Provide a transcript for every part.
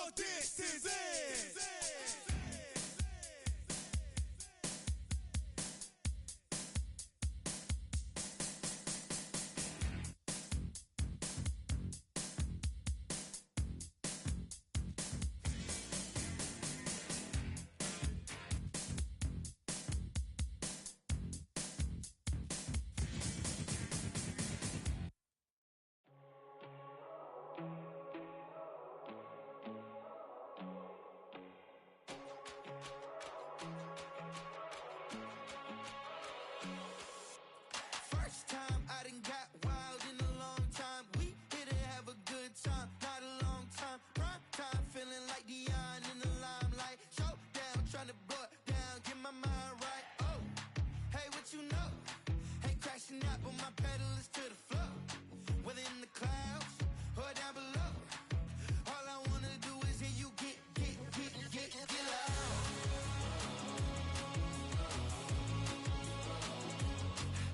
BYL-SteveOh, this is it. First time I done got wild in a long time. We here to have a good time, not a long time. Prime time, feeling like Dion in the limelight. Showdown, trying to blow it down, get my mind right. Oh, hey, what you know? Ain't crashing out, but my pedal is to the floor. Whether in the clouds or down below, all I wanna do is hear you get loud.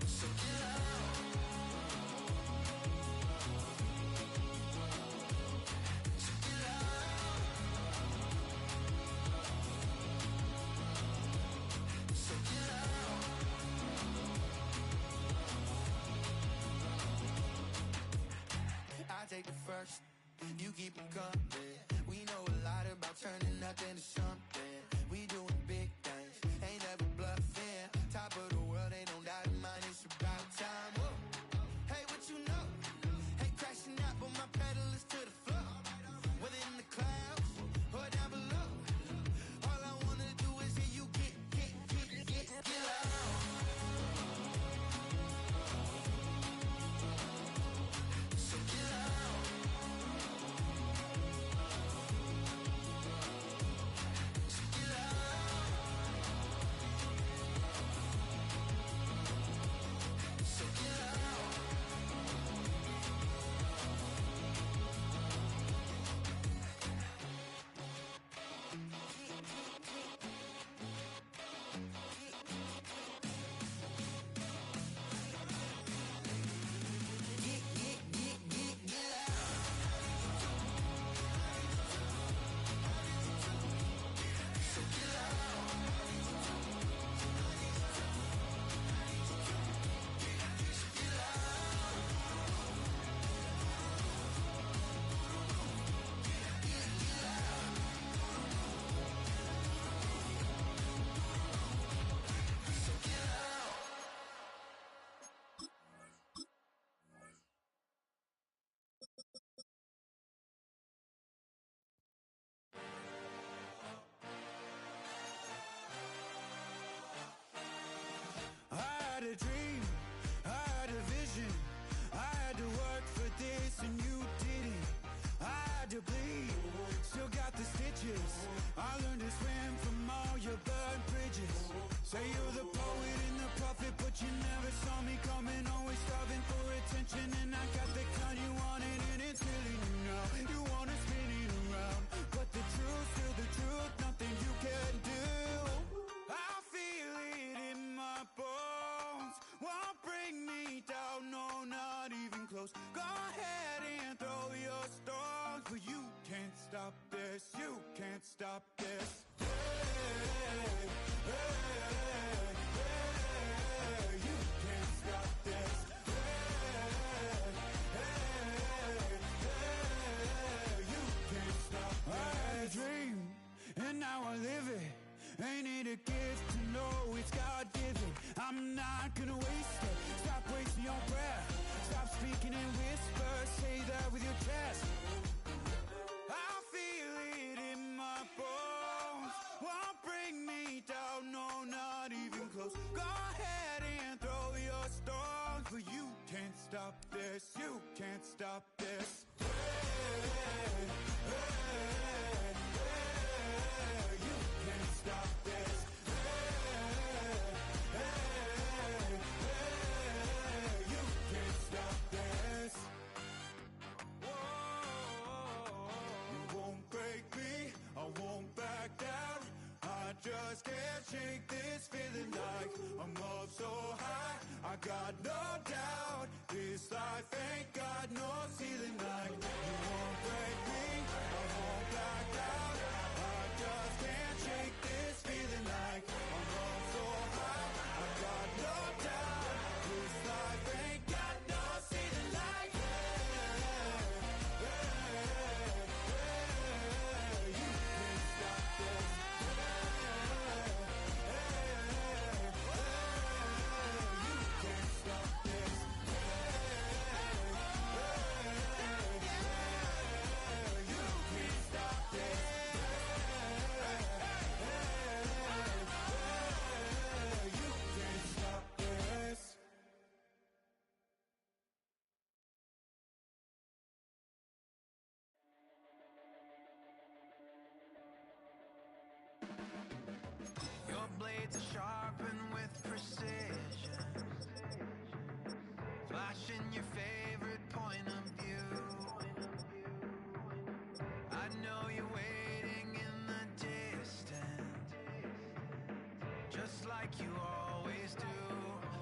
So get loud. So get loud. So get loud. I take the first, you keep 'em coming. We know a lot about turning nothing to something. We doing big things, ain't never bluffing. Top of the world, ain't no doubt in mine, it's about time. Whoa. Hey, what you know? Ain't crashing out, but my pedal is to the floor. Whether in the clouds or down below, all I wanna do is hear you get loud. So get loud. So get loud. So get loud. Get loud. So get loud. So get loud. Get loud. So get loud. I had a dream, I had a vision. I had to work for this and you didn't. I had to bleed, still got the stitches. I learned to swim from all your burned bridges. Say you're the poet and the prophet, but you never saw me coming. Always starving for attention, and I got the kind you wanted, and it's killing you now. You wanna spin it around, but the truth's still the truth. Nothing you can do. I feel it in my bones. Won't bring me down, no, not even close. Go ahead and throw your stones, but you can't stop this. You can't stop this. Hey, hey, hey, you can't stop this. Hey, hey, hey, you can't stop this. I had a dream, and now I live it. Ain't it a gift to know it's God-given? I'm not gonna waste it. Stop wasting your breath. Stop speaking in whispers. Say that with your chest. I feel it in my bones. Won't bring me down, no, not even close. Go ahead and throw your stones, but you can't stop this. You can't stop this. Hey, hey, hey, you can't stop this. Hey, hey, hey, you can't stop this. Whoa, you won't break me, I won't back down. I just can't shake this feeling like I'm up so high. I got no doubt this life ain't got no ceiling like. You won't break me, I won't back down. blades are sharpened with precision, flashing your favorite point of view. I know you're waiting in the distance, just like you always do,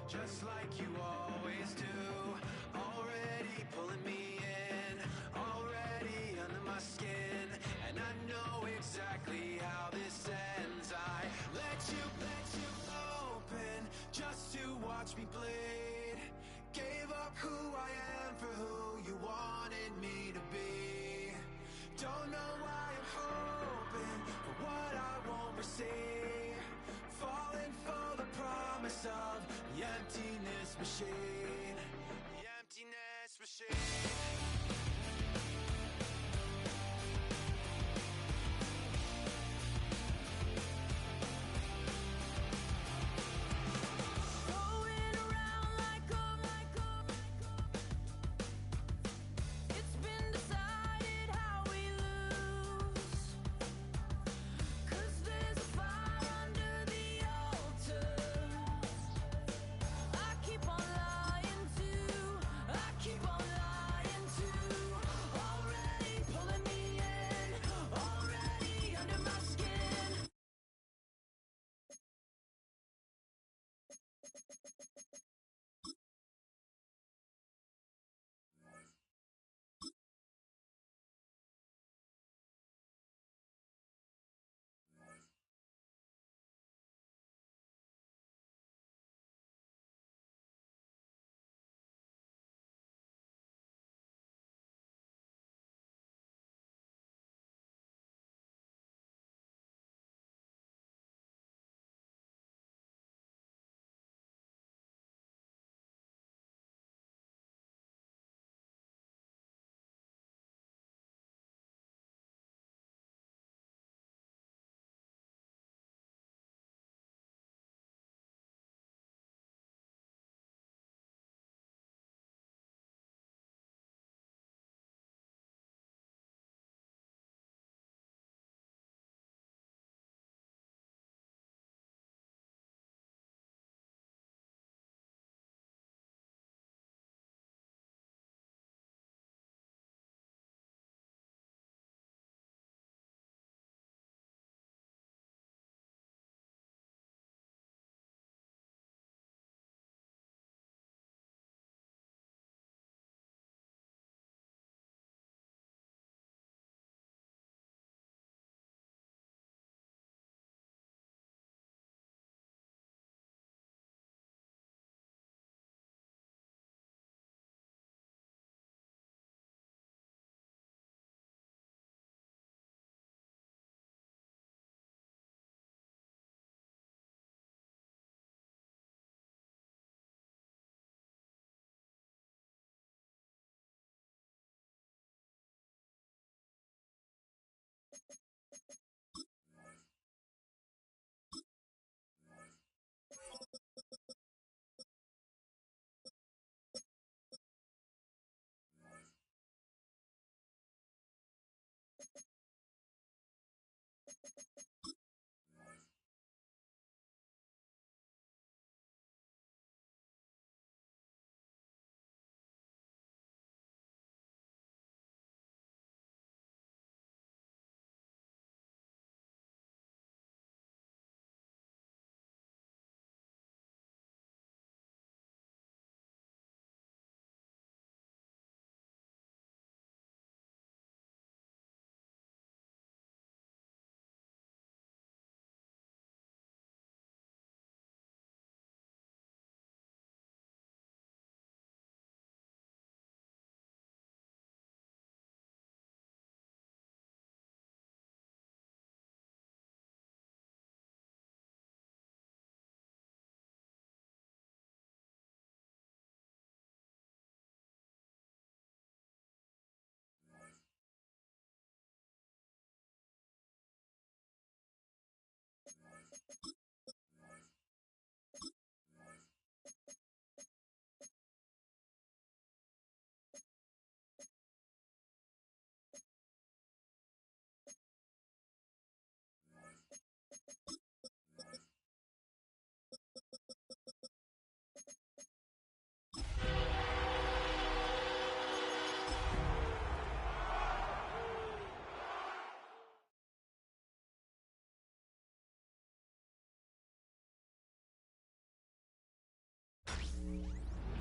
just like you always do. Already pulling me in, already under my skin, and I know exactly how this ends. I let you open just to watch me bleed. Gave up who I am for who you wanted me to be. Don't know why I'm hoping for what I won't receive. Falling for the promise of the emptiness machine. The emptiness machine.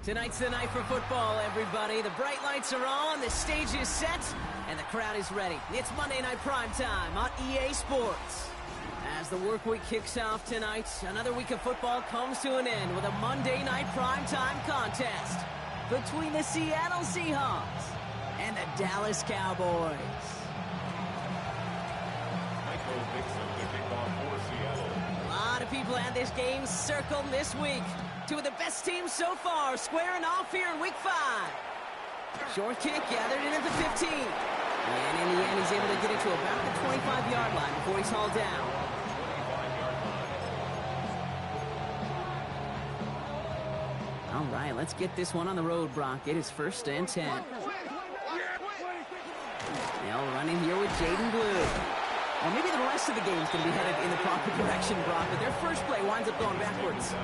Tonight's the night for football, everybody. The bright lights are on, the stage is set, and the crowd is ready. It's Monday Night Primetime on EA Sports. As the work week kicks off tonight, another week of football comes to an end with a Monday Night Primetime contest between the Seattle Seahawks and the Dallas Cowboys. A lot of people had this game circled this week. Two of the best teams so far squaring off here in Week 5. Short kick gathered in at the 15. And in the end, he's able to get it to about the 25-yard line before he's hauled down. All right, let's get this one on the road, Brock. It is 1st and 10. They'll run in here with Jaden Blue. Well, maybe the rest of the game's going to be headed in the proper direction, Brock, but their first play winds up going backwards.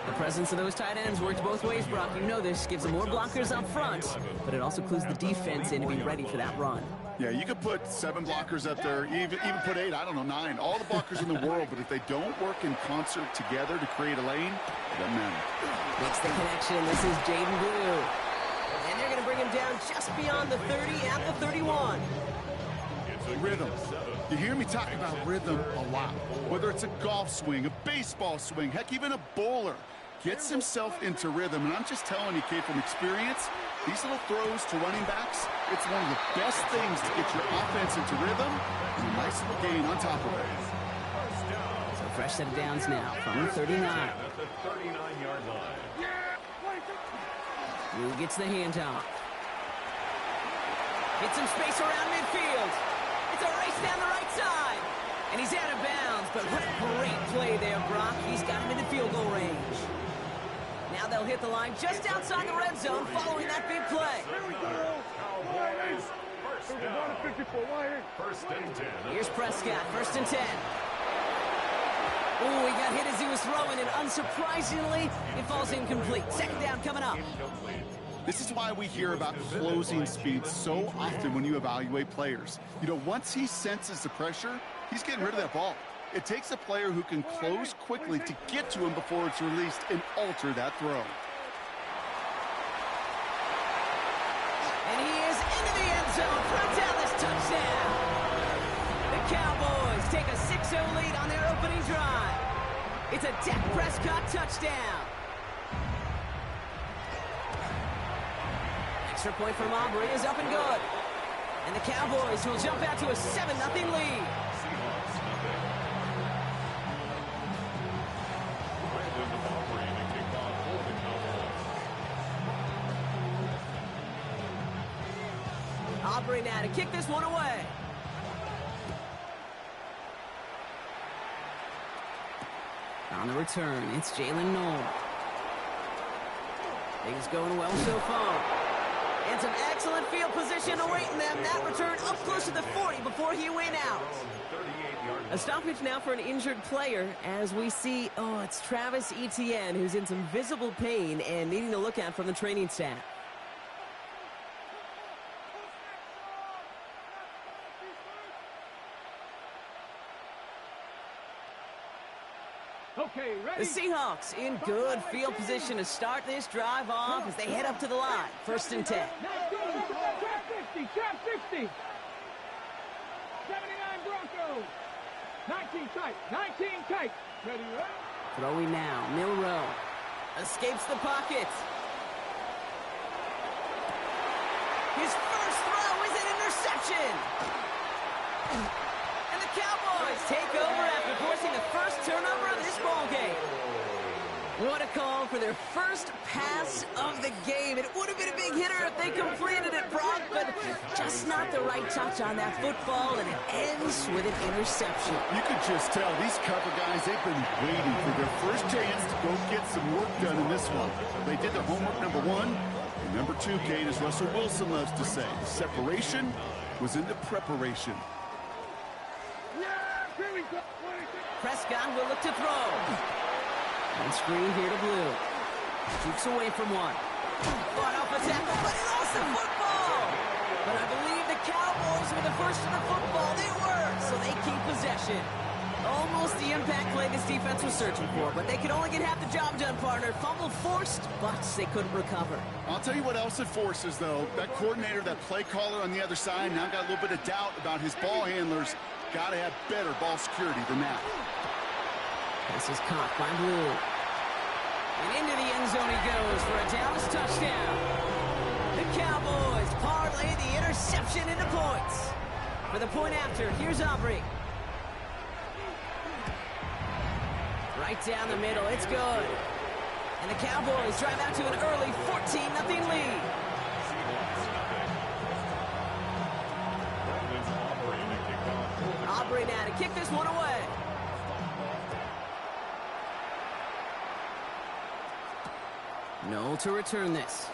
The presence of those tight ends works both ways, Brock. You know this. Gives them more blockers up front, but it also clues the defense in to be ready for that run. Yeah, you could put 7 blockers up there, even put 8, I don't know, 9. All the blockers in the world, but if they don't work in concert together to create a lane, it doesn't matter. Makes the connection. This is Jaden Blue. And they're going to bring him down just beyond the 30 at the 31. Rhythm. You hear me talk about rhythm a lot. Whether it's a golf swing, a baseball swing, heck, even a bowler gets himself into rhythm. And I'm just telling you, kid, from experience, these little throws to running backs, it's one of the best things to get your offense into rhythm and a nice little gain on top of it. So fresh set of downs now from the 39. Blue gets the handoff. Gets some space around midfield. It's a race down the right side. And he's out of bounds, but what a great play there, Brock. He's got him into field goal range. Now they'll hit the line just outside the red zone following that big play. Here's Prescott, 1st and 10. Ooh, he got hit as he was throwing, and unsurprisingly, it falls incomplete. 2nd down coming up. This is why we hear about closing speed so often when you evaluate players. You know, once he senses the pressure, he's getting rid of that ball. It takes a player who can close quickly to get to him before it's released and alter that throw. And he is into the end zone for a Dallas touchdown. The Cowboys take a 6-0 lead on their opening drive. It's a Dak Prescott touchdown. Extra point from Aubrey is up and good. And the Cowboys will jump out to a 7-0 lead. Aubrey now to kick this one away. On the return, it's Jalen Noel. Things going well so far. And some excellent field position awaiting them. That return up close to the 40 before he went out. A stoppage now for an injured player as we see, it's Travis Etienne who's in some visible pain and needing to look at from the training staff. Okay, ready? The Seahawks in good field position to start this drive off as they head up to the line. 1st and 10. Trap 50, trap 60. 79 Broncos. 19 tight, 19 tight. Ready, ready? Throwing now, Milrow. Escapes the pocket. His first throw is an interception. And the Cowboys take over after forcing the first turnover of this ball game. What a call for their first pass of the game. It would have been a big hitter if they completed it, Brock, but just not the right touch on that football, and it ends with an interception. You could just tell these cover guys, they've been waiting for their first chance to go get some work done in this one. They did their homework, number 1. And number 2, Kate, as Russell Wilson loves to say, separation was in the preparation. Prescott will look to throw. And screen here to Blue. Jukes away from one. Fought off a tackle, but he lost the football. But I believe the Cowboys were the first to the football. They were, so they keep possession. Almost the impact play this defense was searching for, but they could only get half the job done, partner. Fumble forced, but they couldn't recover. I'll tell you what else it forces, though. That coordinator, that play caller on the other side, now got a little bit of doubt about his ball handlers. Got to have better ball security than that. This is caught by Blue. And into the end zone he goes for a Dallas touchdown. The Cowboys parlay the interception into points. For the point after, here's Aubrey. Right down the middle, it's good. And the Cowboys drive out to an early 14-0 lead. Aubrey now to kick this one away. Noel to return this.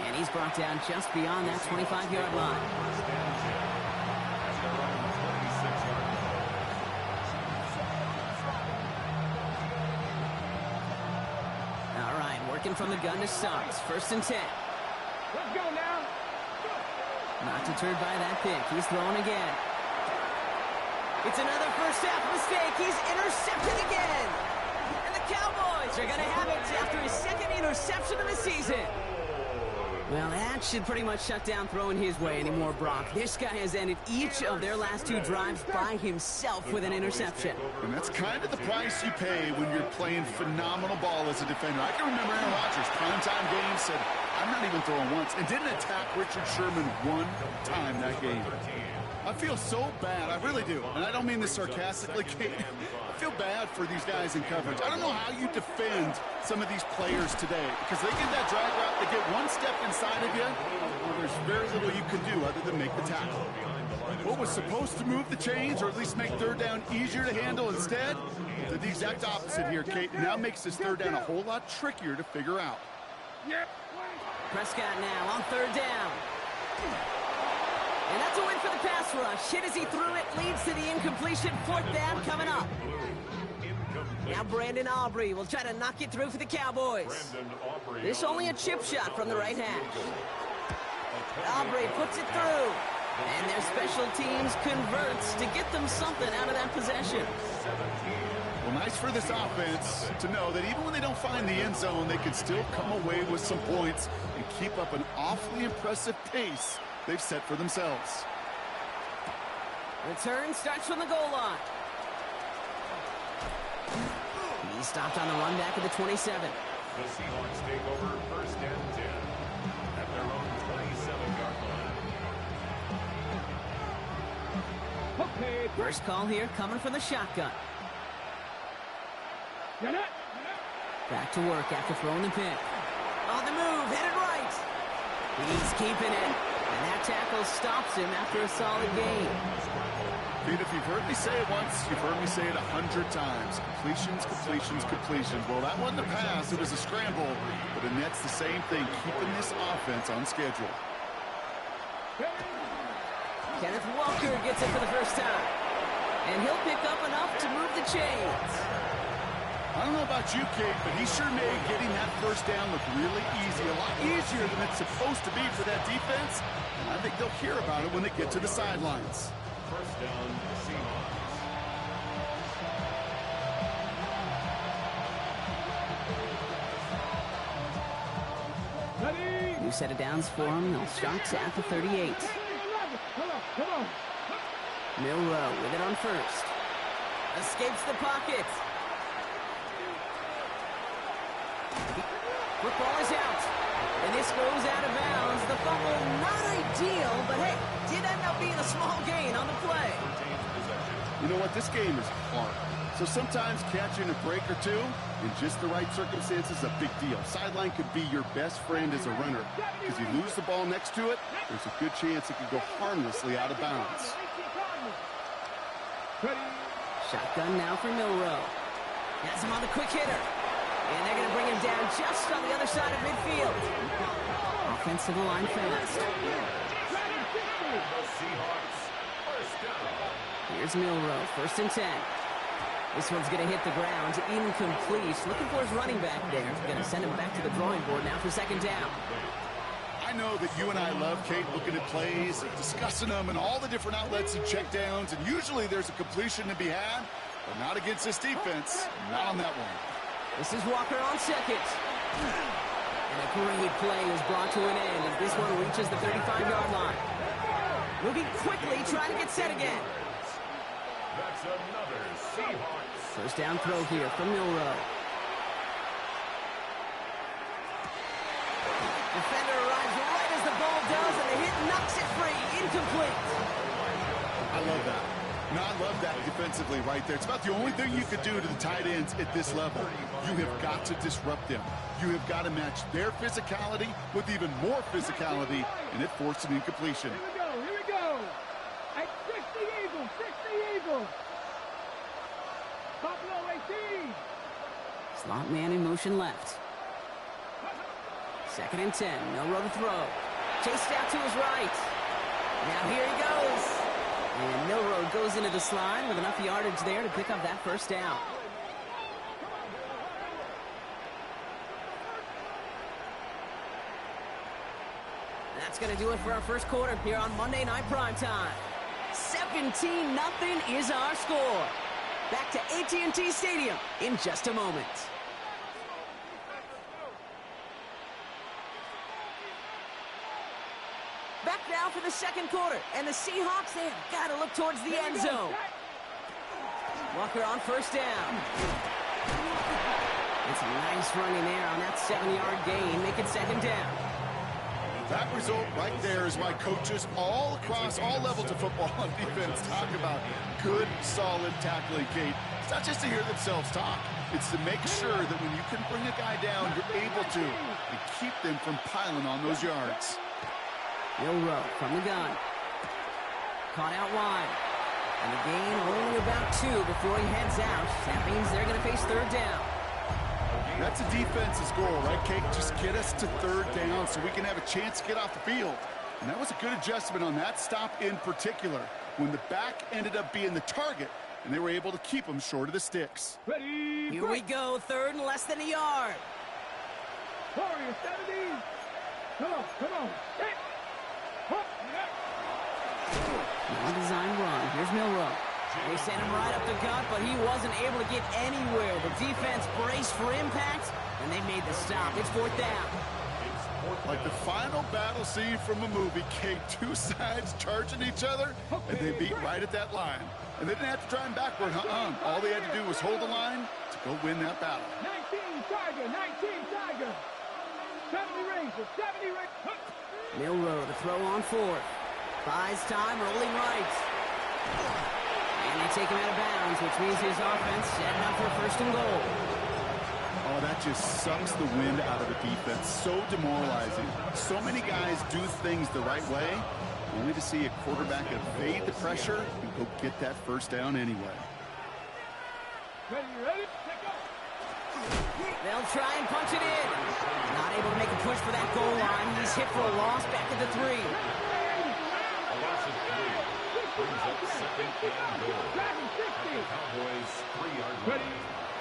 And he's brought down just beyond that 25-yard line. All right, working from the gun to start. 1st and 10. Let's go now. Not deterred by that pick. He's throwing again. It's another first half mistake. He's intercepted again. And the Cowboys are going to have it after his 2nd interception of the season. Well, that should pretty much shut down throwing his way anymore, Brock. This guy has ended each of their last 2 drives by himself with an interception. And that's kind of the price you pay when you're playing phenomenal ball as a defender. I can remember Aaron Rodgers, primetime game, said, I'm not even throwing once, and didn't attack Richard Sherman one time that game. I feel so bad. I really do. And I don't mean this sarcastically, Kate. I feel bad for these guys in coverage. I don't know how you defend some of these players today, because they get that drag route, they get one step inside of you, well, there's very little you can do other than make the tackle. What was supposed to move the chains, or at least make 3rd down easier to handle instead, did the exact opposite here, Kate. Now makes this 3rd down a whole lot trickier to figure out. Prescott now on 3rd down. And that's a win for the pass rush. Hit as he threw it, leads to the incompletion. 4th down coming up. Now Brandon Aubrey will try to knock it through for the Cowboys. This only a chip shot from the right hash. Aubrey puts it through. And their special teams converts to get them something out of that possession. Well, nice for this offense to know that even when they don't find the end zone, they can still come away with some points and keep up an awfully impressive pace they've set for themselves. Return starts from the goal line. He stopped on the run back at the 27. The Seahawks take over 1st and 10 at their own 27-yard line. Okay. First call here coming from the shotgun. Get it. Back to work after throwing the pick. On the move, headed right. He's keeping it. And that tackle stops him after a solid gain. Pete, if you've heard me say it once, you've heard me say it 100 times. Completions, completions, completions. Well, that wasn't a pass. It was a scramble. But the net's the same thing, keeping this offense on schedule. Kenneth Walker gets it for the first time. And he'll pick up enough to move the chains. I don't know about you, Kate, but he sure made getting that 1st down look really easy. A lot easier than it's supposed to be for that defense. And I think they'll hear about it when they get to the sidelines. 1st down, Seahawks. Ready. New set of downs for him. They'll start at the 38. Come on. Milrow with it on 1st. Escapes the pocket. Football is out. And this goes out of bounds. The fumble, not ideal, but hey, did end up being a small gain on the play. You know what? This game is hard. So sometimes catching a break or two in just the right circumstances is a big deal. Sideline could be your best friend as a runner, because you lose the ball next to it, there's a good chance it could go harmlessly out of bounds. Shotgun now for Milrow. Has him on the quick hitter. And they're going to bring him down just on the other side of midfield. Offensive line fast. Here's Milrow, 1st and 10. This one's going to hit the ground, incomplete. Looking for his running back there. Going to send him back to the drawing board now for 2nd down. I I know that you and I love, Kate, looking at plays, discussing them, and all the different outlets and checkdowns, and usually there's a completion to be had, but not against this defense. Not on that one. This is Walker on second. And a great play is brought to an end as this one reaches the 35-yard line. Moving quickly, trying to get set again. That's another Seahawks. First down throw here from Milrow. Defender arrives right as the ball does, and the hit knocks it free. Incomplete. I love that. No, I love that defensively right there. It's about the only thing you could do to the tight ends at this level. You have got to disrupt them. You have got to match their physicality with even more physicality, and it forced an incompletion. Here we go. At 60 Eagles, 60 Eagles. Buffalo 18. Slot man in motion left. Second and 10. Milrow to throw. Chased out to his right. Now here he goes. And Milrow goes into the slide with enough yardage there to pick up that first down. That's going to do it for our first quarter here on Monday Night Primetime. 17-0 is our score. Back to AT&T Stadium in just a moment. Back now for the second quarter, and the Seahawks, they have got to look towards the end zone. Walker on first down. It's a nice run in there on that 7-yard gain, make it second down. That result right there is why coaches all across all levels of football and defense talk about good, solid tackling, Kate. It's not just to hear themselves talk. It's to make sure that when you can bring a guy down, you're able to and keep them from piling on those yards. Milrow from the gun. Caught out wide. And the gain only about 2 before he heads out. That means they're going to face third down. That's a defense's goal, right, Kate? Just get us to third down so we can have a chance to get off the field. And that was a good adjustment on that stop in particular, when the back ended up being the target, and they were able to keep them short of the sticks. Ready, Here we go, third and less than a yard. Warrior 70. Come on. Hit. Well-designed run. Here's Milrow. They sent him right up the gut, but he wasn't able to get anywhere. The defense braced for impact, and they made the stop. It's fourth down. Like the final battle scene from a movie, Kate, two sides charging each other, and they beat right at that line. And they didn't have to drive backward, All they had to do was hold the line to go win that battle. 19 Tiger. 70 Rangers, 70 Rangers. Milrow to throw on fourth. Buys time, rolling right. And they take him out of bounds, which means his offense setting up for first and goal. Oh, that just sucks the wind out of the defense. So demoralizing. So many guys do things the right way, only to see a quarterback evade the pressure and go get that first down anyway. Ready? They'll try and punch it in. Not able to make a push for that goal line. He's hit for a loss back at the 3. A loss of 3. Brings up second and goal. At the Cowboys' 3-yard line.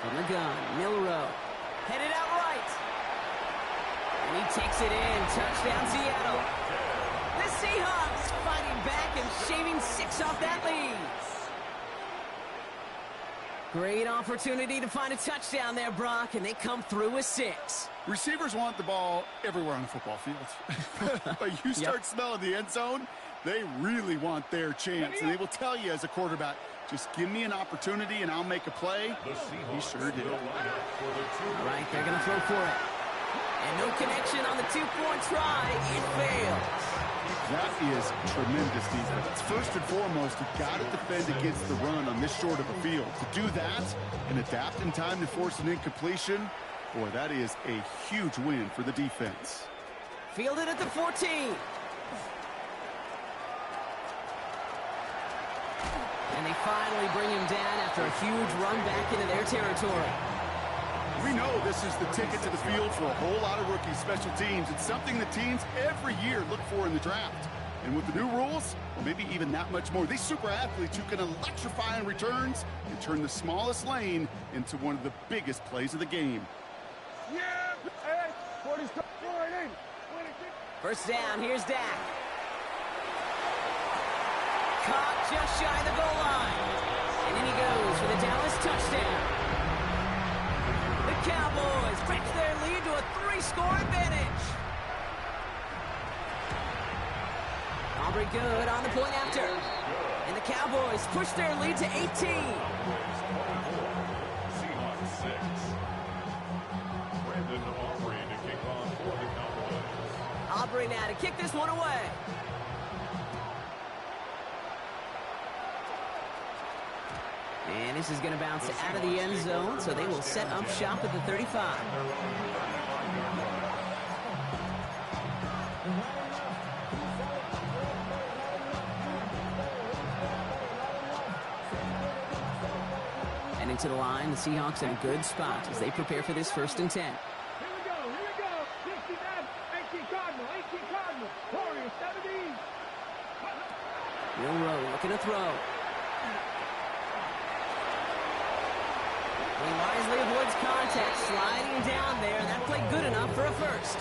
From the gun, Milrow. Headed out right. And he takes it in. Touchdown, Seattle. The Seahawks fighting back and shaving 6 off that lead. Great opportunity to find a touchdown there, Brock, and they come through with 6. Receivers want the ball everywhere on the football field. But you start smelling the end zone, they really want their chance. And they will tell you as a quarterback, just give me an opportunity and I'll make a play. He sure did. All right, they're going to throw for it. And no connection on the 2-point try. It fails. That is tremendous defense. First and foremost, you've got to defend against the run on this short of a field. To do that and adapt in time to force an incompletion, boy, that is a huge win for the defense. Fielded at the 14. And they finally bring him down after a huge run back into their territory. We know this is the ticket to the field for a whole lot of rookie special teams. It's something that teams every year look for in the draft. And with the new rules, well, maybe even that much more. These super athletes who can electrify in returns and turn the smallest lane into one of the biggest plays of the game. First down, here's Dak. Caught just shy of the goal line. And in he goes for the Dallas touchdown. The Cowboys stretch their lead to a 3-score advantage. Aubrey good on the point after. And the Cowboys push their lead to 18. Seahawks 6. Brandon Aubrey to kick off for the Cowboys. Aubrey now to kick this one away. And this is going to bounce out of the end zone, so they will set up shop at the 35. And into the line, the Seahawks in a good spot as they prepare for this 1st and 10. Here we go. 60 man, 18 Cardinal, Warriors, 17. Milroe looking to throw. He wisely avoids contact, sliding down there. That played good enough for a first.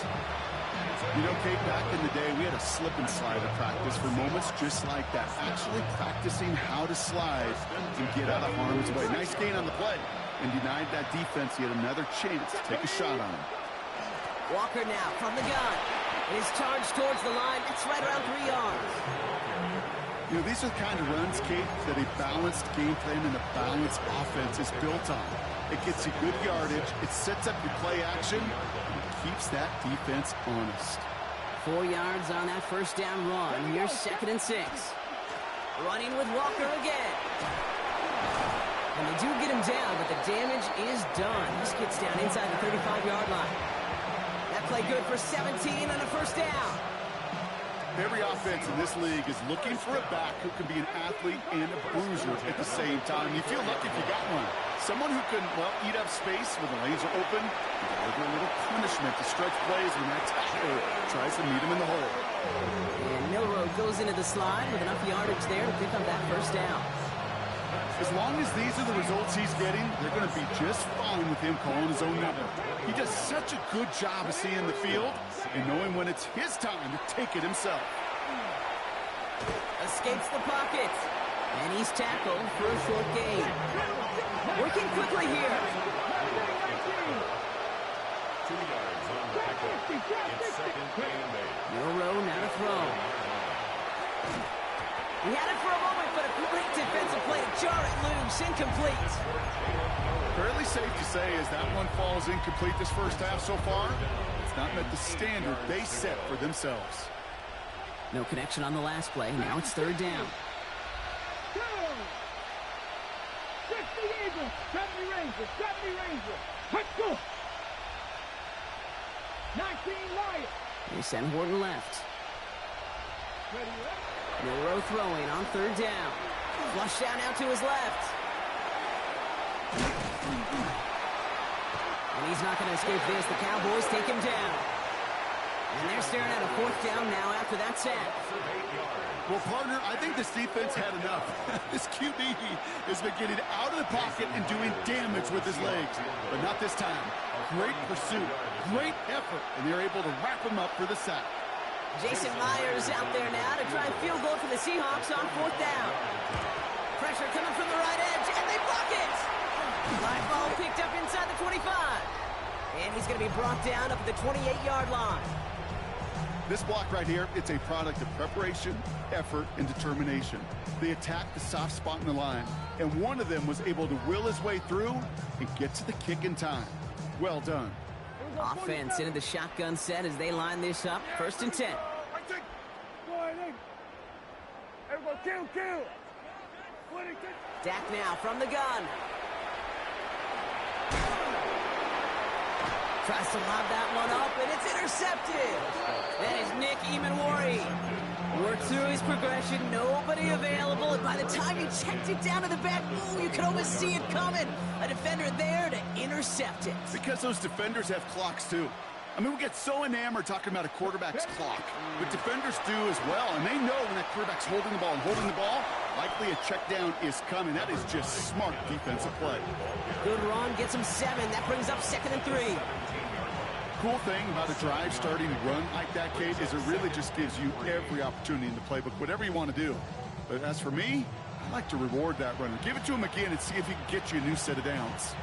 You know, Kate, back in the day, we had a slip and slide at practice for moments just like that. Actually practicing how to slide and get out of harm's way. Nice gain on the play. And denied that defense yet another chance to take a shot on him. Walker now from the gun. It is charged towards the line. That's right around 3 yards. You know, these are the kind of runs, Kate, that a balanced game plan and a balanced offense is built on. It gets you good yardage, it sets up your play action, and it keeps that defense honest. 4 yards on that first down run. Here's 2nd and 6. Running with Walker again. And they do get him down, but the damage is done. This gets down inside the 35-yard line. That play good for 17 on a first down. Every offense in this league is looking for a back who can be an athlete and a bruiser at the same time. You feel lucky if you got one. Someone who can, well, eat up space when the lanes are open, and deliver a little punishment to stretch plays when that tackler tries to meet him in the hole. And Milroe goes into the slide with enough yardage there to pick up that first down. As long as these are the results he's getting, they're going to be just fine with him calling his own number. He does such a good job of seeing the field and knowing when it's his time to take it himself. Escapes the pocket. And he's tackled for a short gain. Working quickly here. 2 yards on the pickup. It's 2nd and 8. Milroe now to throw. He had it for a moment, but a great defensive play to jar it loose. Incomplete. Fairly safe to say as that one falls incomplete this first half so far, it's not met the standard they set for themselves. No connection on the last play. Now it's 3rd down. 60 Eagles, 70 Rangers, 70 Rangers. Let's go. 19 Lions. They send Horton left. Ready, Milroe throwing on 3rd down. Flushed out now to his left. And he's not going to escape this. The Cowboys take him down. And they're staring at a 4th down now after that sack. Well, partner, I think this defense had enough. This QB has been getting out of the pocket and doing damage with his legs. But not this time. Great pursuit, great effort, and they're able to wrap him up for the sack. Jason Myers out there now to try and field goal for the Seahawks on 4th down. Pressure coming from the right edge, and they block it! Live ball picked up inside the 25. And he's going to be brought down up at the 28-yard line. This block right here, it's a product of preparation, effort, and determination. They attacked the soft spot in the line, and one of them was able to will his way through and get to the kick in time. Well done. Offense into the shotgun set as they line this up. 1st and 10. Dak now from the gun. Tries to lob that one up, and it's intercepted. That is Nick Emanwari. Worked through his progression, nobody available, and by the time he checked it down to the back, you could almost see it coming. A defender there to intercept it. Because those defenders have clocks, too. I mean, we get so enamored talking about a quarterback's clock, but defenders do as well, and they know when that quarterback's holding the ball and holding the ball, likely a check down is coming. That is just smart defensive play. Good run, gets him 7. That brings up 2nd and 3. cool thing about a drive starting run like that, Kate, is it really just gives you every opportunity in the playbook, whatever you want to do. But as for me, I like to reward that runner. Give it to him again and see if he can get you a new set of downs.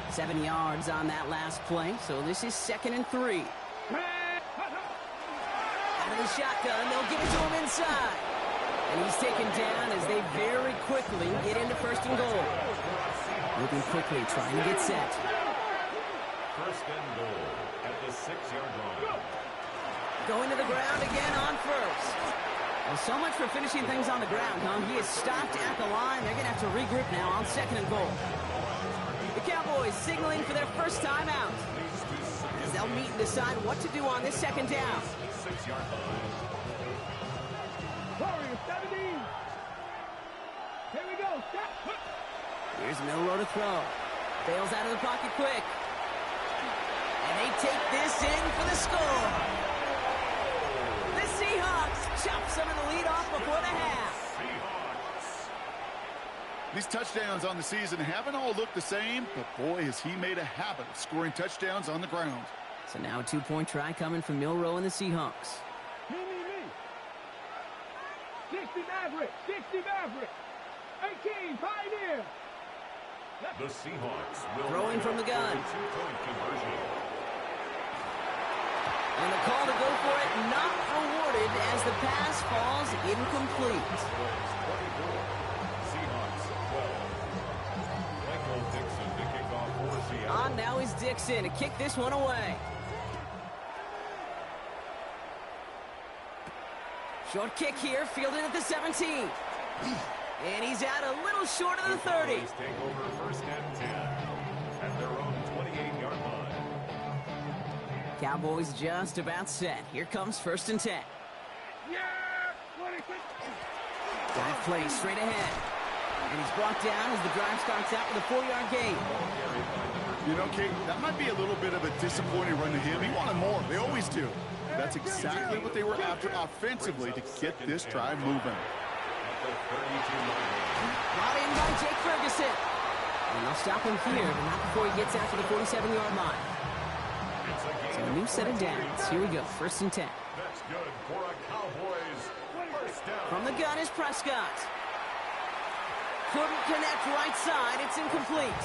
7 yards on that last play, so this is 2nd and 3. Out of the shotgun, they'll give it to him inside. And he's taken down as they very quickly get into 1st and goal. Moving quickly, trying to get set. 1st and goal at the 6-yard line. Going to the ground again on 1st. Well, so much for finishing things on the ground, huh? He is stopped at the line. They're going to have to regroup now on 2nd and goal. The Cowboys signaling for their first time out, as they'll meet and decide what to do on this 2nd down. 6-yard line. Warriors 17. Here we go. Stop. Here's Milroe to throw. Bails out of the pocket quick. And they take this in for the score. The Seahawks chop some of the lead off before the half. These touchdowns on the season haven't all looked the same, but boy, has he made a habit of scoring touchdowns on the ground. So now a 2-point try coming from Milroe and the Seahawks. Me. 60 Maverick. 60 Maverick. 18 Pioneer. The Seahawks will throwing from the gun. 2-point conversion. And the call to go for it not rewarded as the pass falls incomplete. Seahawks 12. Michael Dixon to kick off for Seattle. On now is Dixon to kick this one away. Short kick here, fielded at the 17. And he's out a little short of the 30. Take over 1st and 10 at their own 28-yard line. Cowboys just about set. Here comes 1st and 10. Dive play straight ahead. And he's brought down as the drive starts out with a 4-yard gain. You know, Kate, that might be a little bit of a disappointing run to him. He wanted more. They always do. That's exactly what they were after offensively to get this drive moving. Brought in by Jake Ferguson. And they'll stop him here, but not before he gets out to the 47-yard line. So a new set of downs. Here we go, 1st and 10. That's good for a Cowboys 1st down. From the gun is Prescott. Couldn't connect right side. It's incomplete.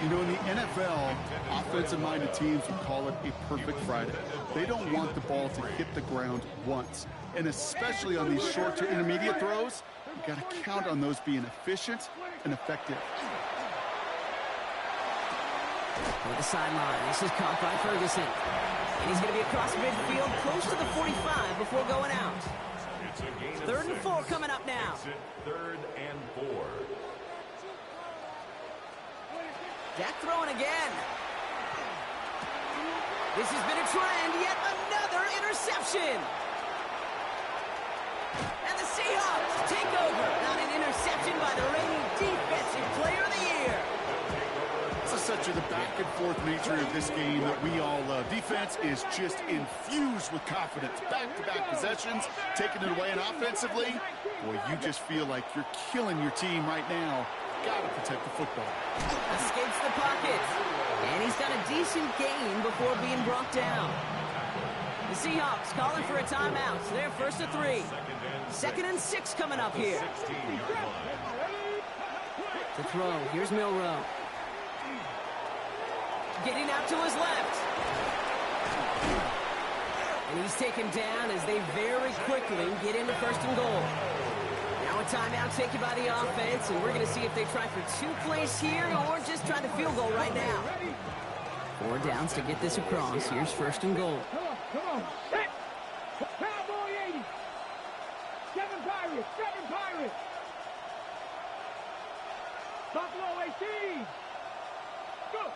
You know, in the NFL, offensive-minded teams would call it a perfect Friday. They don't want the ball to hit the ground once. And especially on these short to intermediate throws, you got to count on those being efficient and effective. To the sideline. This is caught by Ferguson. And he's going to be across midfield, close to the 45 before going out. It's a gain of 3rd and 6. 4 coming up now. 3rd and 4. Dak throwing again. This has been a trend. Yet another interception. And the Seahawks take over. Not an interception by the reigning defensive player of the year. This is such the back-and-forth nature of this game that we all love. Defense is just infused with confidence. Back-to-back possessions, taking it away, and offensively, boy, you just feel like you're killing your team right now. Got to protect the football. Escapes the pocket. And he's got a decent gain before being brought down. The Seahawks calling for a timeout. So they're 1st and 3. 2nd and 6 coming up here. To throw. Here's Milroe. Getting out to his left. And he's taken down as they very quickly get into 1st and goal. Now a timeout taken by the offense, and we're going to see if they try for 2 plays here or just try the field goal right now. 4 downs to get this across. Here's 1st and goal. Come on. Set. Cowboy 80. 7 Pirates. 7 Pirates. Buffalo 18. Go.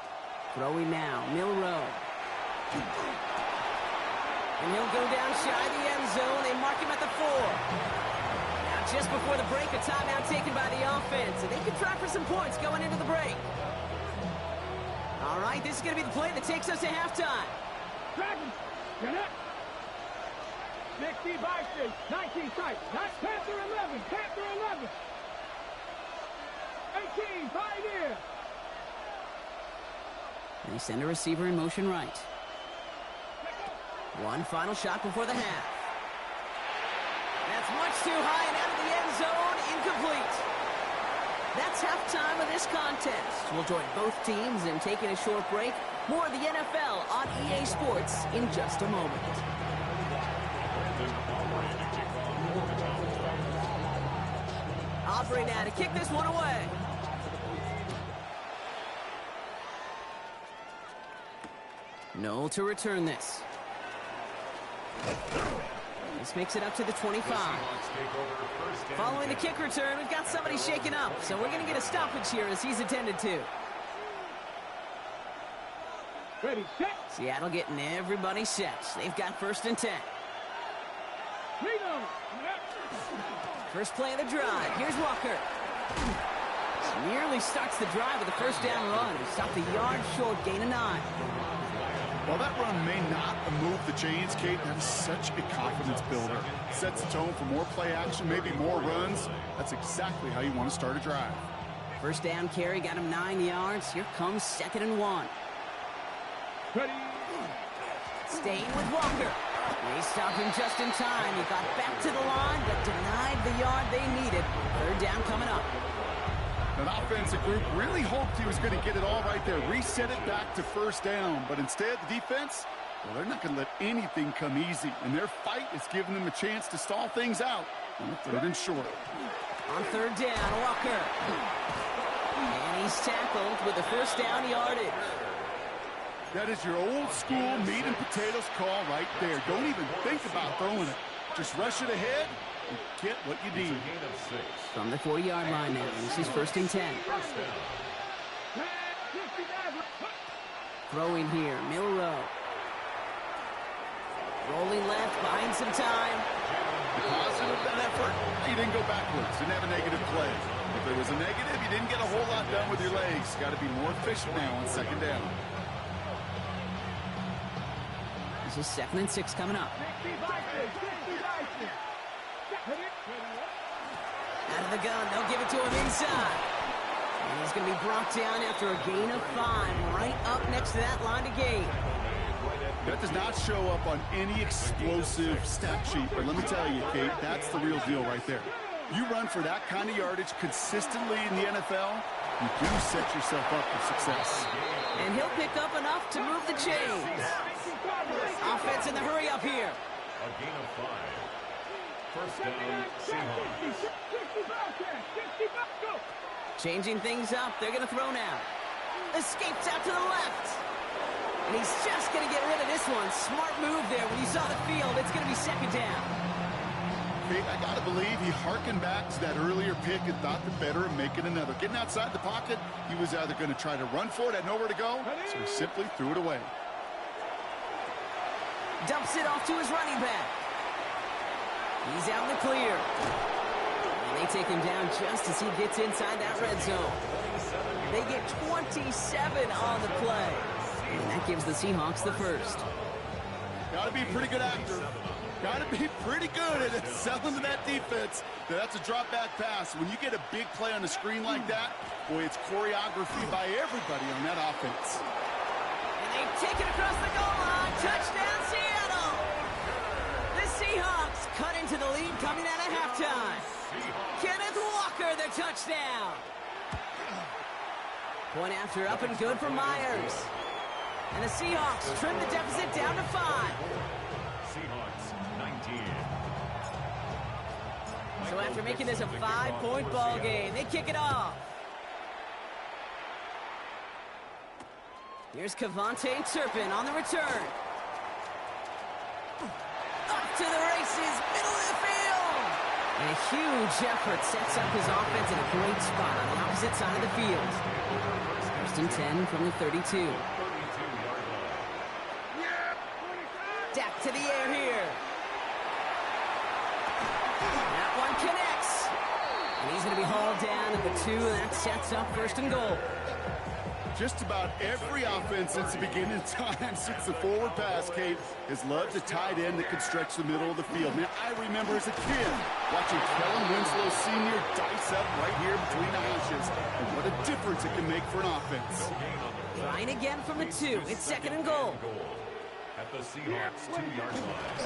Throwing now. Milroe. And he'll go down shy of the end zone. They mark him at the 4. Now just before the break, a timeout taken by the offense. And they can try for some points going into the break. All right, this is going to be the play that takes us to halftime. Dragons. Get up. 16 Vikings. 19 strikes. Panther 11. Panther 11. 18 Pioneer. They send a receiver in motion right. One final shot before the half. That's much too high and out of the end zone. Incomplete. That's halftime of this contest. We'll join both teams in taking a short break. More of the NFL on EA Sports in just a moment. Aubrey now to kick this one away. Noel to return this. This makes it up to the 25. Following the kick return, we've got somebody shaken up, so we're going to get a stoppage here as he's attended to. Ready, set. Seattle getting everybody set. They've got 1st and 10. First play of the drive. Here's Walker. Nearly starts the drive with a 1st down run. He stopped a yard short, gain of 9. While that run may not move the chains, Kate, that is such a confidence builder. Sets the tone for more play action, maybe more runs. That's exactly how you want to start a drive. 1st down carry, got him 9 yards. Here comes 2nd and 1. Ready. Staying with Walker. They stopped him just in time. He got back to the line, but denied the yard they needed. 3rd down coming up. An offensive group really hoped he was going to get it all right there. Reset it back to 1st down. But instead, the defense, well, they're not going to let anything come easy. And their fight is giving them a chance to stall things out on 3rd and short. On 3rd down, Walker. And he's tackled with the 1st down yardage. That is your old school meat and potatoes call right there. Don't even think about throwing it. Just rush it ahead and get what you need. From the 40-yard line now, this is 1st and 10. Throwing here, Milrow. Rolling left, buying some time. Positive that effort. You didn't go backwards. Didn't have a negative play. If there was a negative, you didn't get a whole lot done with your legs. Got to be more efficient now on 2nd down. This is 2nd and 6 coming up. Out of the gun, they'll give it to him inside. And he's going to be brought down after a gain of 5, right up next to that line to gain. That does not show up on any explosive stat sheet, but let me tell you, Kate, that's the real deal right there. You run for that kind of yardage consistently in the NFL, you do set yourself up for success. And he'll pick up enough to move the chains. Offense in the hurry up here. A gain of 5. 1st down, Seahawks. Changing things up. They're going to throw now. Escapes out to the left. And he's just going to get rid of this one. Smart move there. When you saw the field, it's going to be 2nd down. Kate, I got to believe he hearkened back to that earlier pick and thought the better of making another. Getting outside the pocket, he was either going to try to run for it, had nowhere to go, so he simply threw it away. Dumps it off to his running back. He's out in the clear. And they take him down just as he gets inside that red zone. They get 27 on the play. And that gives the Seahawks the 1st. Got to be a pretty good actor. Got to be pretty good at selling to that defense. That's a drop back pass. When you get a big play on the screen like that, boy, it's choreography by everybody on that offense. And they take it across the goal line. Touchdown, Seattle! The Seahawks cut into the lead coming out of halftime. Kenneth Walker, the touchdown. Point after up and good for Myers. And the Seahawks trim the deficit down to 5. Seahawks 19. So after making this a 5-point ball game, they kick it off. Here's Cavante Turpin on the return. Up to the races, middle of the field. And a huge effort sets up his offense in a great spot on the opposite side of the field. 1st and 10 from the 32. Dak to the air here. That one connects. And he's going to be hauled down at the 2, and that sets up 1st and goal. Just about every offense since the beginning of time, since the forward pass, Kate, has loved a tight end that could stretch the middle of the field. Man, I remember as a kid watching Kellen Winslow Sr. dice up right here between the hashes, and what a difference it can make for an offense. Trying again from the 2. It's 2nd and goal. At the Seahawks 2-yard line.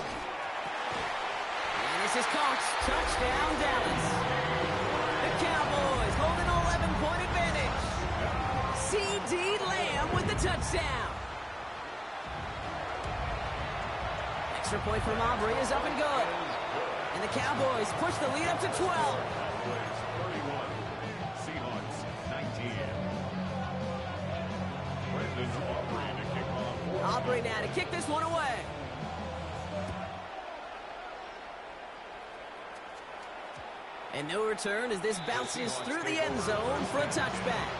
And this is caught. Touchdown, Dallas. The Cowboys hold an 11-point advantage. C.D. Lamb with the touchdown. Extra point from Aubrey is up and good. And the Cowboys push the lead up to 12. Cowboys 31, Seahawks 19. Brendan Aubrey to kick off. Aubrey now to kick this one away. And no return as this bounces through the end zone for a touchback.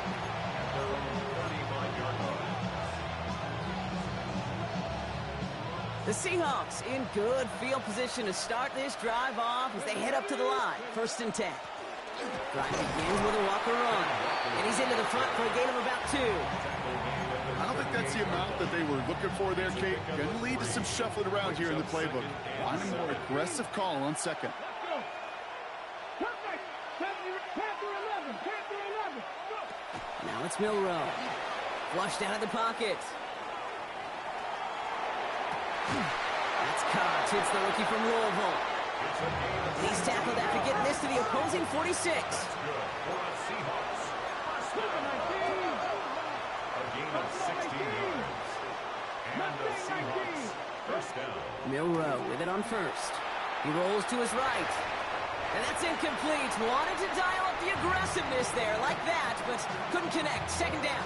The Seahawks in good field position to start this drive off as they head up to the line. 1st and 10. Drive begins with a walker run. And he's into the front for a gain of about 2. I don't think that's the amount that they were looking for there, Kate. Going to lead to some shuffling around here in the playbook. Want a more aggressive call on 2nd. Now it's Milrow. Flushed out of the pocket. That's caught. Hits the rookie from Louisville. And he's tackled after getting this to the opposing 46. A gain of 16 yards. And the Seahawks 1st down. Milrow with it on 1st. He rolls to his right. And that's incomplete. Wanted to dial up the aggressiveness there like that, but couldn't connect. 2nd down.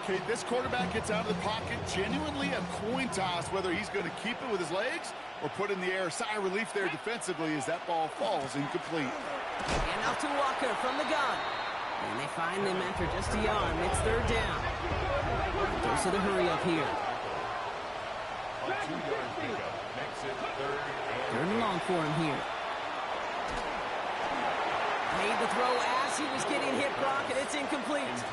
Kate, this quarterback gets out of the pocket, genuinely a coin toss whether he's going to keep it with his legs or put in the air. Sigh of relief there defensively as that ball falls incomplete. And off to Walker from the gun. And they find them after just a yard. It's 3rd down. Dose of the hurry up here. A 2-yard pickup makes it 3rd and long for him here. Made the throw as he was getting hit, Brock, and it's incomplete.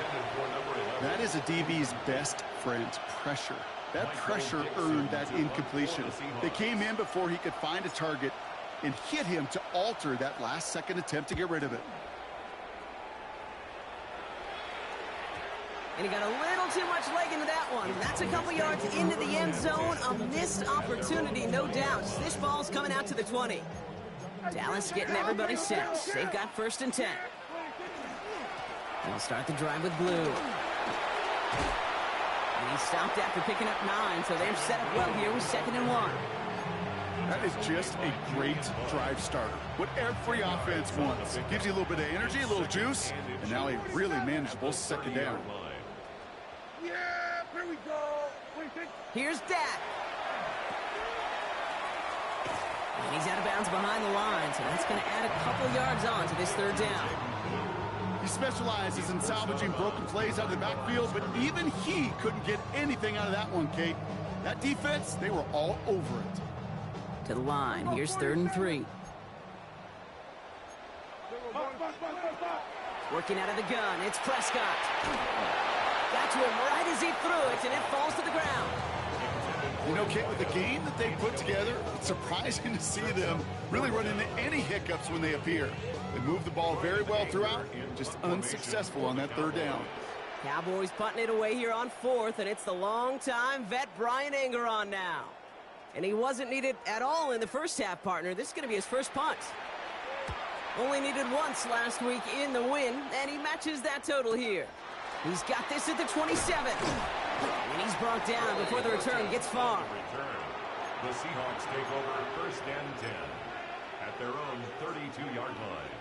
That is a DB's best friend, pressure. That pressure earned that incompletion. They came in before he could find a target and hit him to alter that last-second attempt to get rid of it. And he got a little too much leg into that one. That's a couple yards into the end zone. A missed opportunity, no doubt. This ball's coming out to the 20. Dallas getting everybody set. They've got 1st and 10. They'll start the drive with Blue. And he stopped after picking up 9, so they're set up well here with 2nd and 1. That is just a great drive starter. What every offense wants. It gives you a little bit of energy, a little juice, and now a really manageable 2nd down. Yeah, here we go. Here's Dak. And he's out of bounds behind the line, so that's going to add a couple yards on to this 3rd down. He specializes in salvaging broken plays out of the backfield, but even he couldn't get anything out of that one, Kate. That defense, they were all over it. To the line. Here's 3rd and 3. Working out of the gun. It's Prescott. Got to him right as he threw it, and it falls to the ground. You know, Kate, with the game that they put together, it's surprising to see them really run into any hiccups when they appear. They move the ball very well throughout, just unsuccessful on that 3rd down. Cowboys punting it away here on 4th, and it's the longtime vet Brian Anger on now. And he wasn't needed at all in the first half, partner. This is going to be his first punt. Only needed once last week in the win, and he matches that total here. He's got this at the 27. And he's brought down before the return gets far. The Seahawks take over 1st and 10 at their own 32-yard line.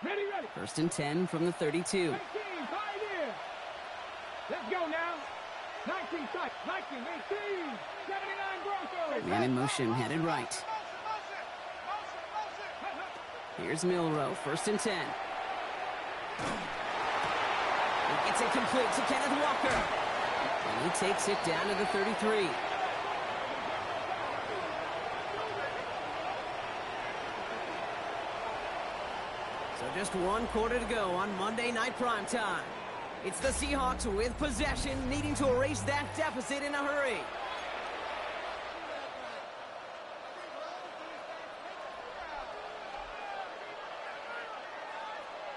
Ready. 1st and 10 from the 32. 18, let's go now. 19, 18, 79 Broncos. Man in motion, headed right. Here's Milrow, 1st and 10. He gets it complete to Kenneth Walker. And he takes it down to the 33. Just 1 quarter to go on Monday Night Primetime. It's the Seahawks with possession, needing to erase that deficit in a hurry.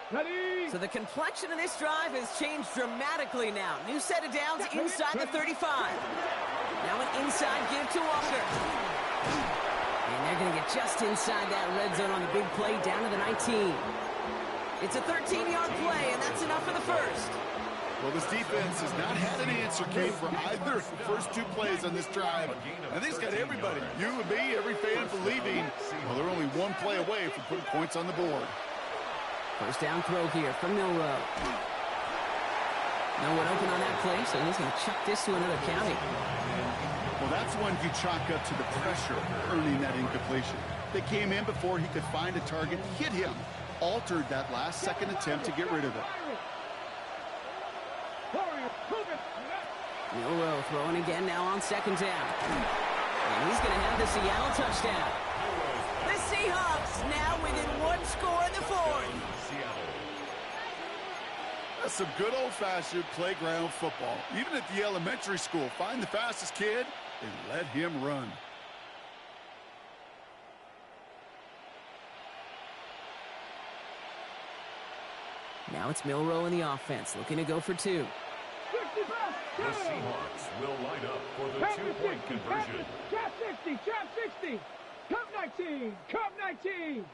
Ready. So the complexion of this drive has changed dramatically now. New set of downs inside the 35. Now an inside give to Walker. And they're going to get just inside that red zone on the big play down to the 19. It's a 13-yard play, and that's enough for the first. Well, this defense has not had an answer, Kate, for either of the first 2 plays on this drive. I think it's got everybody, you and me, every fan believing, well, they're only 1 play away from putting points on the board. First down throw here from Milroe. No one open on that play, so he's going to chuck this to another county. Well, that's one you chalk up to the pressure earning that incompletion. They came in before he could find a target, hit him, altered that last-second attempt to get rid of it. Milroe throwing again now on 2nd down. And he's going to have the Seattle touchdown. The Seahawks now within 1 score in the 4th. That's some good old-fashioned playground football. Even at the elementary school, find the fastest kid and let him run. Now it's Milroe in the offense, looking to go for 2. The Seahawks will line up for the 2-point conversion. Trap 60, trap 60. Cup 19, cup 19.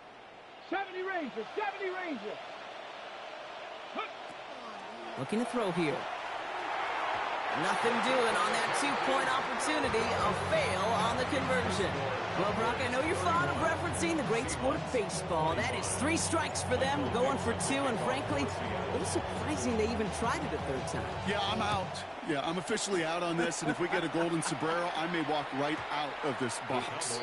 70 Rangers, 70 Rangers. Looking to throw here. Nothing doing on that 2-point opportunity. A fail on the conversion. Well, Brock, I know you're fond of referencing the great sport of baseball. That is 3 strikes for them, going for 2, and frankly, a little surprising they even tried it a 3rd time. Yeah, I'm out. Yeah, I'm officially out on this, and if we get a golden sombrero, I may walk right out of this box.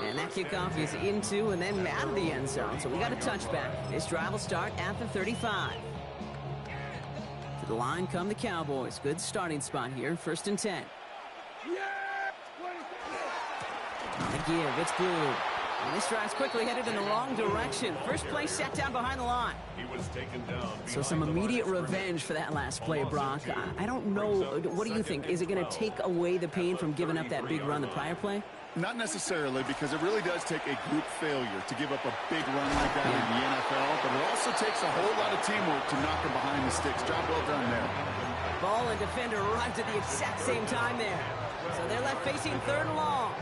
And that kickoff is into and then out of the end zone, so we got a touchback. This drive will start at the 35. To the line come the Cowboys. Good starting spot here, 1st and 10. On the give, it's Blue. And this drive's quickly headed in the wrong direction. First play set down behind the line. He was taken down. So some immediate revenge for that last play, Brock. I don't know. What do you think? Is it going to take away the pain from giving up that big run the prior play? Not necessarily, because it really does take a group failure to give up a big run like that in the NFL, but it also takes a whole lot of teamwork to knock him behind the sticks. Job well done there. Ball and defender arrived at the exact same time there. So they're left facing 3rd and long.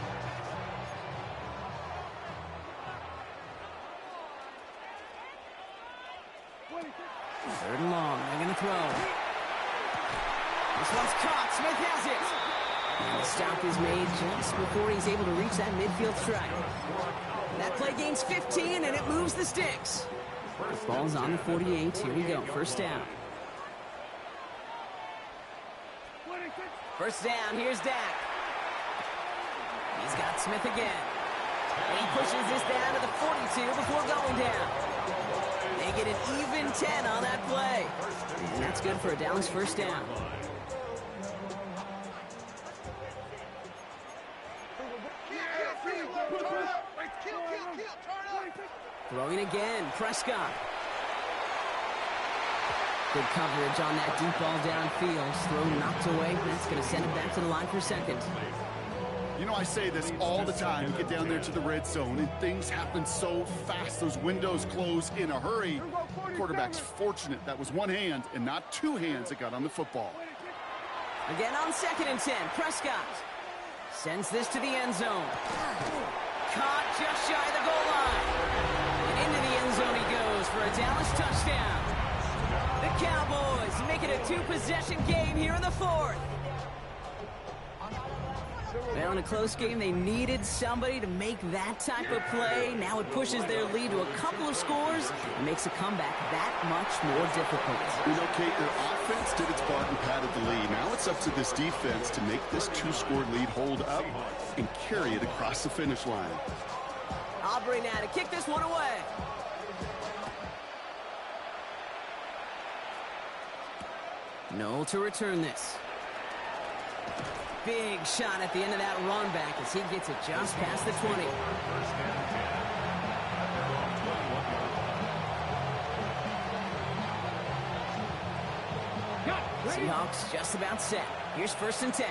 Third and long. They're going to throw. This one's caught. Smith has it. And the stop is made just before he's able to reach that midfield strike. That play gains 15, and it moves the sticks. The ball's on the 48. Here we go. First down. First down. Here's Dak. He's got Smith again. And he pushes this down to the 42 before going down. They get an even 10 on that play. And that's good for a Dallas first down. Throwing again, Prescott. Good coverage on that deep ball downfield. Throw knocked away. That's going to send it back to the line for 2nd. You know, I say this all the time. You get down there to the red zone, and things happen so fast. Those windows close in a hurry. Quarterback's fortunate that was 1 hand and not 2 hands that got on the football. Again on 2nd and 10, Prescott sends this to the end zone. Caught just shy of the goal line. And into the end zone he goes for a Dallas touchdown. The Cowboys make it a 2-possession game here in the 4th. Well, in a close game, they needed somebody to make that type of play. Now it pushes their lead to a couple of scores and makes a comeback that much more difficult. You know, Kate, their offense did its part and padded the lead. Now it's up to this defense to make this 2-score lead hold up and carry it across the finish line. Aubrey now to kick this one away. Noel to return this. Big shot at the end of that run back as he gets it just past the 20. Seahawks just about set. Here's 1st and 10.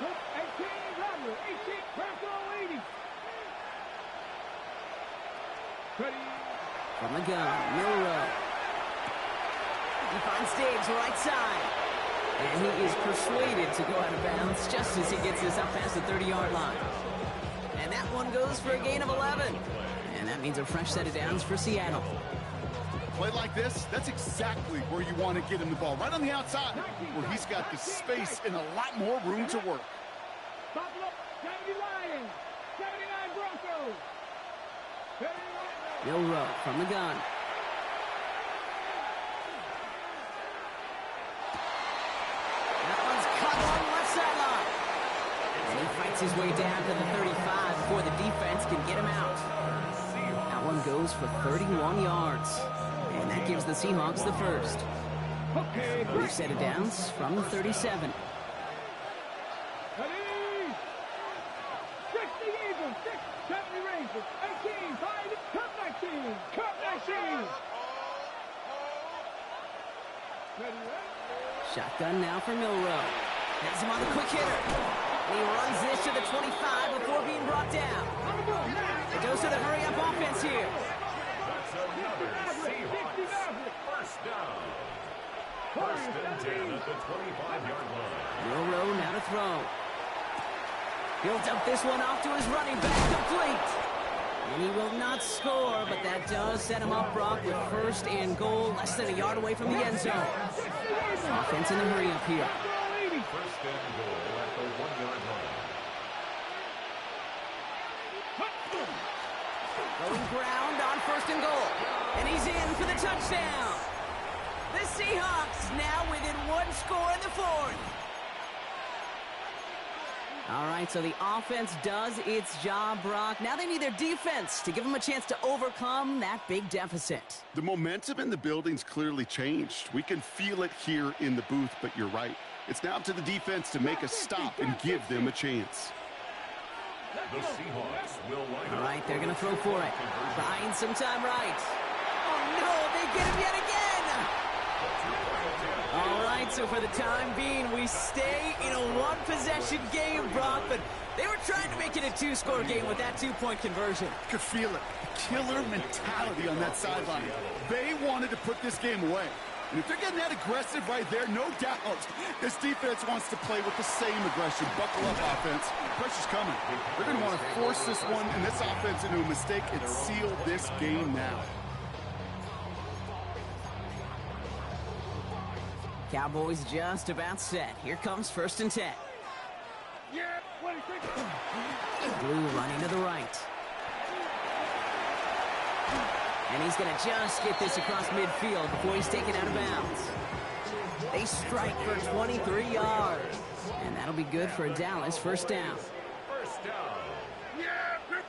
18, Rodgers. 18, Purple 80. Ready. From the gun, Milrow. He finds Diggs right side. And he is persuaded to go out of bounds just as he gets this up past the 30-yard line. And that one goes for a gain of 11. And that means a fresh set of downs for Seattle. Play like this, that's exactly where you want to get him the ball. Right on the outside, where he's got the space and a lot more room to work. Buffalo, 70 Lions. 79 Broncos. 79. Milrow from the gun. That one's cut on the left sideline. And he fights his way down to the 35 before the defense can get him out. That one goes for 31 yards. And that gives the Seahawks the first. Okay, New set of downs from the 37. ready. 60 Eagles, 70 Rangers, 18, 5, Cup 19, Cup 19. Ready, Shotgun now for Milrow. Has him on the quick hitter. And he runs this to the 25 before being brought down. on the ball, now. It goes to the hurry-up offense here. That's another Seahawks first down. 1st and 10 at the 25-yard line. Milrow now to throw. He'll dump this one off to his running back, complete. And he will not score, but that does set him up, Brock, with 1st and goal, less than a yard away from the end zone. Offense in the hurry-up here. 1st and goal at the 1-yard line. Going ground on 1st and goal. And he's in for the touchdown. The Seahawks now within 1 score in the 4th. All right, so the offense does its job, Brock. Now they need their defense to give them a chance to overcome that big deficit. The momentum in the building's clearly changed. We can feel it here in the booth, but you're right. It's now up to the defense to make a stop and give them a chance. The Seahawks will line All up. right, they're going to throw for it. Buying some time right. Oh, no, they get him yet again. All right, so for the time being, we stay in a one-possession game, Brock, but they were trying to make it a 2-score game with that 2-point conversion. You could feel it. Killer mentality on that sideline. They wanted to put this game away. And if they're getting that aggressive right there, no doubt, this defense wants to play with the same aggression. Buckle up, offense. Pressure's coming. They're going to want to force this one and this offense into a mistake and seal this game now. Cowboys just about set. Here comes 1st and 10. Yeah, 26. Blue running to the right. And he's going to just get this across midfield before he's taken out of bounds. They strike for 23 yards. And that'll be good for a Dallas 1st down. 1st down.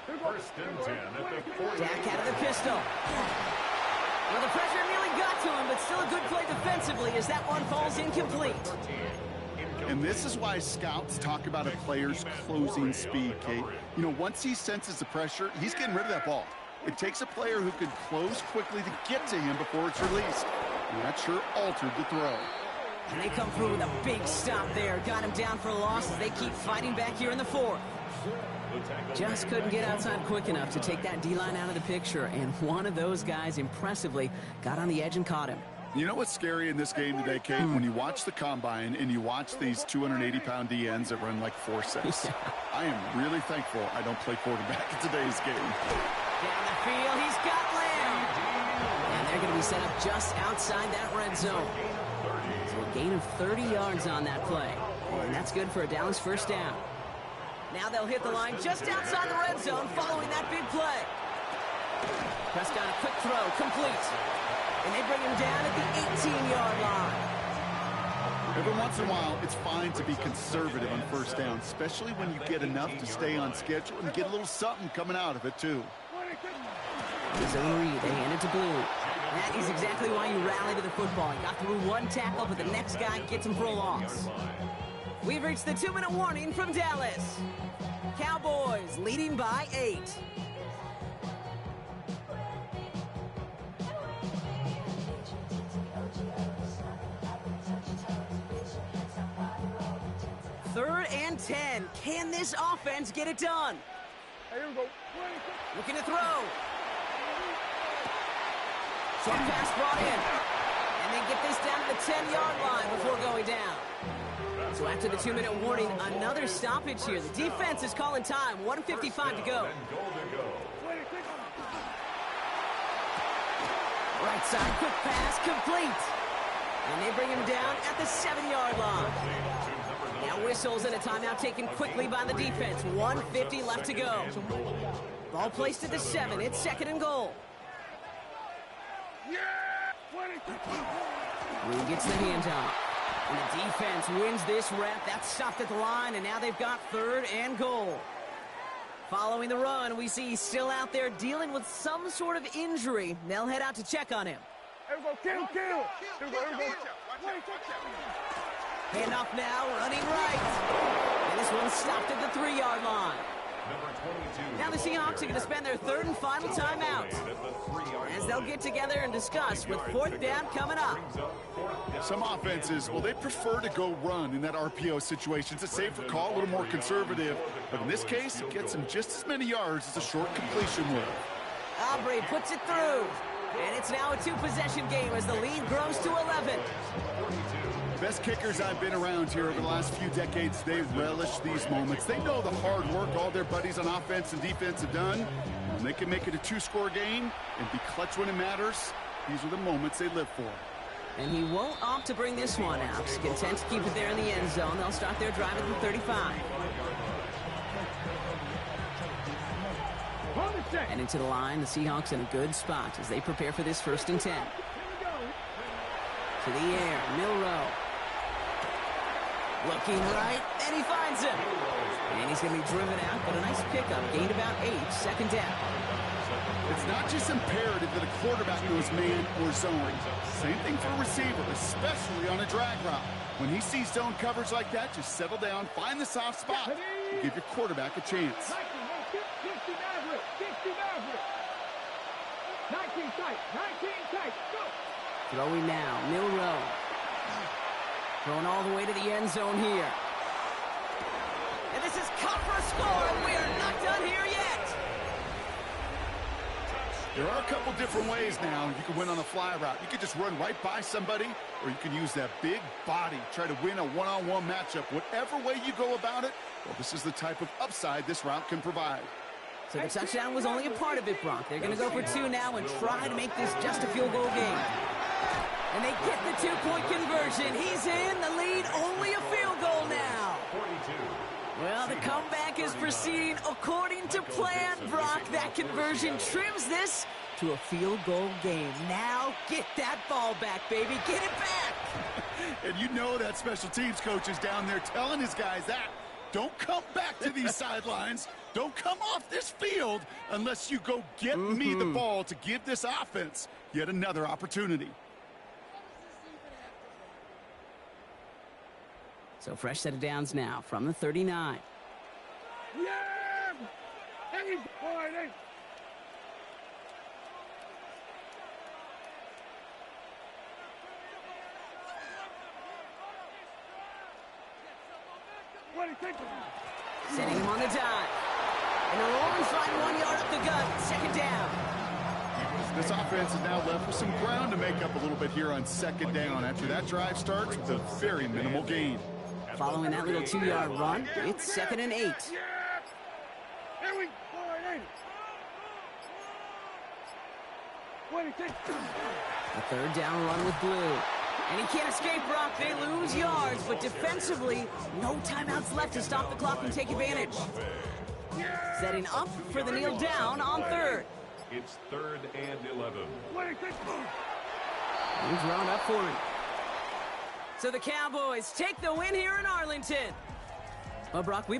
1st and 10 at the 40. Dak out of the pistol. Well, the pressure nearly got to him, but still a good play defensively as that one falls incomplete. And this is why scouts talk about a player's closing speed, Kate. You know, once he senses the pressure, he's getting rid of that ball. It takes a player who can close quickly to get to him before it's released. And that sure altered the throw. And they come through with a big stop there. Got him down for a loss as they keep fighting back here in the 4th. Just couldn't get outside quick enough to take that D-line out of the picture. And one of those guys impressively got on the edge and caught him. You know what's scary in this game today, Kate? When you watch the combine and you watch these 280-pound DNs that run like 4 sets. I am really thankful I don't play quarterback in today's game. Down the field, he's got Lamb. And they're going to be set up just outside that red zone. So a gain of 30 yards on that play. And that's good for a Dallas 1st down. Now they'll hit the line just outside the red zone following that big play. Prescott, a quick throw, complete. And they bring him down at the 18-yard line. Every once in a while, it's fine to be conservative on 1st down, especially when you get enough to stay on schedule and get a little something coming out of it, too. Missouri, they hand it to Blue. That is exactly why you rally to the football. He got through one tackle, but the next guy gets him for a loss. We've reached the 2-minute warning from Dallas. Cowboys leading by 8. 3rd and 10. Can this offense get it done? Here we go. Looking to throw. Short pass brought in. And they get this down to the 10-yard line before going down. So after the 2-minute warning, another stoppage here. The defense is calling time. 1:55 to go. Right side, quick pass, complete. And they bring him down at the 7-yard line. Now whistles and a timeout taken quickly by the defense. 1:50 left to go. Ball placed at the 7. It's 2nd and goal. Blue gets the handoff. And the defense wins this rep. That's stopped at the line, and now they've got 3rd and goal. Following the run, we see he's still out there dealing with some sort of injury. They'll head out to check on him. Here we go, kill. Here we go. Handoff now, running right. And this one's stopped at the 3-yard line. Now the Seahawks are going to spend their 3rd and final timeout, as they'll get together and discuss with 4th down coming up. Some offenses, well, they prefer to go run in that RPO situation. It's a safer call, a little more conservative. But in this case, it gets him just as many yards as a short completion will. Aubrey puts it through. And it's now a 2-possession game as the lead grows to 11. Best kickers I've been around here over the last few decades, they relish these moments. They know the hard work all their buddies on offense and defense have done. When they can make it a 2-score game and be clutch when it matters, these are the moments they live for. And he won't opt to bring this one out. He's content to keep it there in the end zone. They'll start their drive at the 35. And into the line, the Seahawks in a good spot as they prepare for this 1st and 10. To the air, Milrow. Looking right, and he finds him. And he's going to be driven out, but a nice pickup. Gained about 8, 2nd down. It's not just imperative that a quarterback knows man or zone. Same thing for a receiver, especially on a drag route. When he sees zone coverage like that, just settle down, find the soft spot, and give your quarterback a chance. 19 tight, go! Throwing now, Milrow. Throwing all the way to the end zone here. And this is caught for a score, and we are not done here yet. There are a couple different ways now you can win on a fly route. You could just run right by somebody, or you can use that big body, try to win a one-on-one matchup. Whatever way you go about it, well, this is the type of upside this route can provide. So the touchdown was only a part of it, Brock. They're going to go for 2 now and try to make this just a field goal game. And they get the 2-point conversion. He's in the lead, only a field goal now. Well, the comeback is proceeding according to plan, Brock. That conversion trims this to a field goal game. Now get that ball back, baby. Get it back. And you know that special teams coach is down there telling his guys that. Don't come back to these sidelines. Don't come off this field unless you go get me the ball to give this offense yet another opportunity. So fresh set of downs now from the 39. Yeah! Hey, boy, What do you think? Setting him on the dive. And the Rollins find 1 yard up the gut. 2nd down. This offense is now left with some ground to make up a little bit here on 2nd down after that drive starts with a very minimal gain. Following that little 2-yard run, it's 2nd and 8. Here we go. What do you think? A 3rd down run with Blue. And he can't escape, Brock. They lose yards, but defensively, no timeouts left to stop the clock and take advantage. Setting up for the kneel down on 3rd. It's 3rd and 11. What do you think? He's drawn up for him. So the Cowboys take the win here in Arlington. Well, Brock, we've